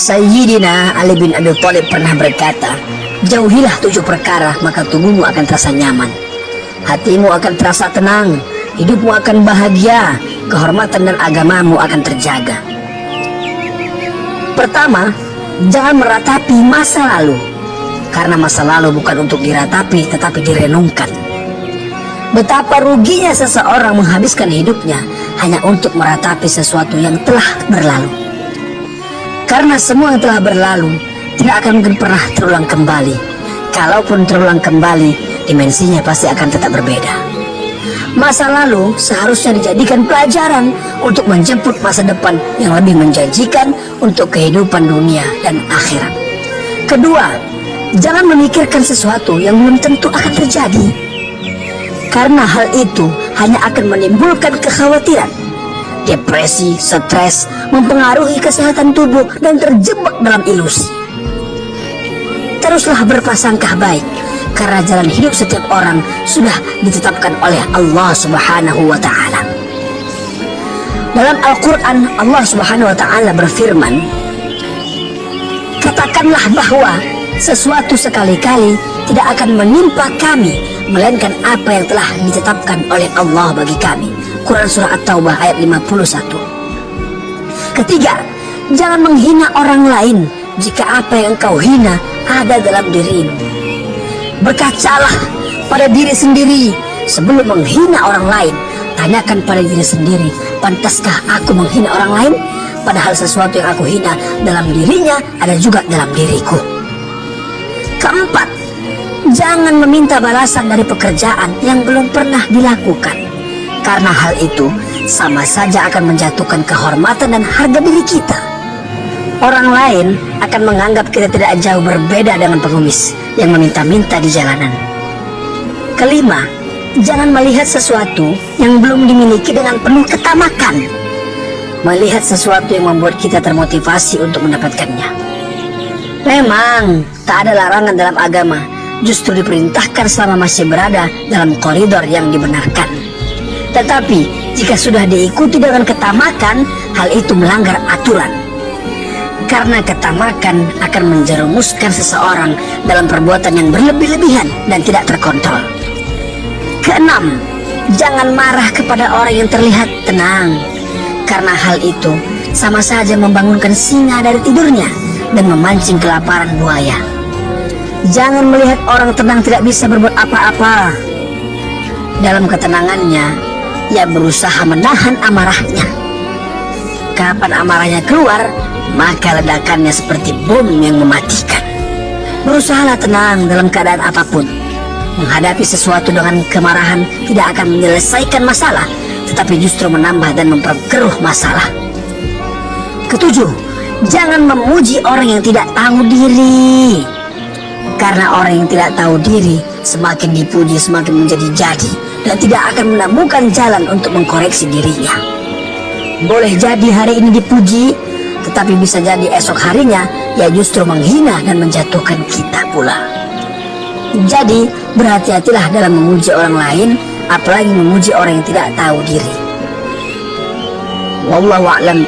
Sayyidina Ali bin Abi Thalib pernah berkata, jauhilah 7 perkara, maka tubuhmu akan terasa nyaman, hatimu akan terasa tenang, hidupmu akan bahagia, kehormatan dan agamamu akan terjaga. Pertama, jangan meratapi masa lalu, karena masa lalu bukan untuk diratapi tetapi direnungkan. Betapa ruginya seseorang menghabiskan hidupnya hanya untuk meratapi sesuatu yang telah berlalu. Karena semua yang telah berlalu tidak akan mungkin pernah terulang kembali. Kalaupun terulang kembali, dimensinya pasti akan tetap berbeda. Masa lalu seharusnya dijadikan pelajaran untuk menjemput masa depan yang lebih menjanjikan untuk kehidupan dunia dan akhirat. Kedua, jangan memikirkan sesuatu yang belum tentu akan terjadi, karena hal itu hanya akan menimbulkan kekhawatiran, depresi, stres, mempengaruhi kesehatan tubuh dan terjebak dalam ilusi. Teruslah berprasangka baik, karena jalan hidup setiap orang sudah ditetapkan oleh Allah Subhanahu wa Ta'ala. Dalam Al-Quran, Allah Subhanahu wa Ta'ala berfirman, katakanlah bahwa sesuatu sekali-kali tidak akan menimpa kami melainkan apa yang telah ditetapkan oleh Allah bagi kami. Quran Surah At-Taubah ayat 51. Ketiga, jangan menghina orang lain jika apa yang kau hina ada dalam dirimu. Berkacalah pada diri sendiri sebelum menghina orang lain. Tanyakan pada diri sendiri, pantaskah aku menghina orang lain? Padahal sesuatu yang aku hina dalam dirinya ada juga dalam diriku. Keempat, jangan meminta balasan dari pekerjaan yang belum pernah dilakukan, karena hal itu sama saja akan menjatuhkan kehormatan dan harga diri kita. Orang lain akan menganggap kita tidak jauh berbeda dengan pengemis yang meminta-minta di jalanan. Kelima, jangan melihat sesuatu yang belum dimiliki dengan penuh ketamakan. Melihat sesuatu yang membuat kita termotivasi untuk mendapatkannya. Memang tak ada larangan dalam agama, justru diperintahkan selama masih berada dalam koridor yang dibenarkan. Tetapi jika sudah diikuti dengan ketamakan, hal itu melanggar aturan. Karena ketamakan akan menjerumuskan seseorang dalam perbuatan yang berlebih-lebihan dan tidak terkontrol. Keenam, jangan marah kepada orang yang terlihat tenang, karena hal itu sama saja membangunkan singa dari tidurnya dan memancing kelaparan buaya. Jangan melihat orang tenang tidak bisa berbuat apa-apa. Dalam ketenangannya, ia berusaha menahan amarahnya. Kapan amarahnya keluar, maka ledakannya seperti bom yang mematikan. Berusahalah tenang dalam keadaan apapun. Menghadapi sesuatu dengan kemarahan tidak akan menyelesaikan masalah, tetapi justru menambah dan memperkeruh masalah. Ketujuh, jangan memuji orang yang tidak tahu diri. Karena orang yang tidak tahu diri semakin dipuji semakin menjadi-jadi dan tidak akan menemukan jalan untuk mengkoreksi dirinya. Boleh jadi hari ini dipuji, tetapi bisa jadi esok harinya ia justru menghina dan menjatuhkan kita pula. Jadi berhati-hatilah dalam memuji orang lain, apalagi memuji orang yang tidak tahu diri. Wallahu a'lam.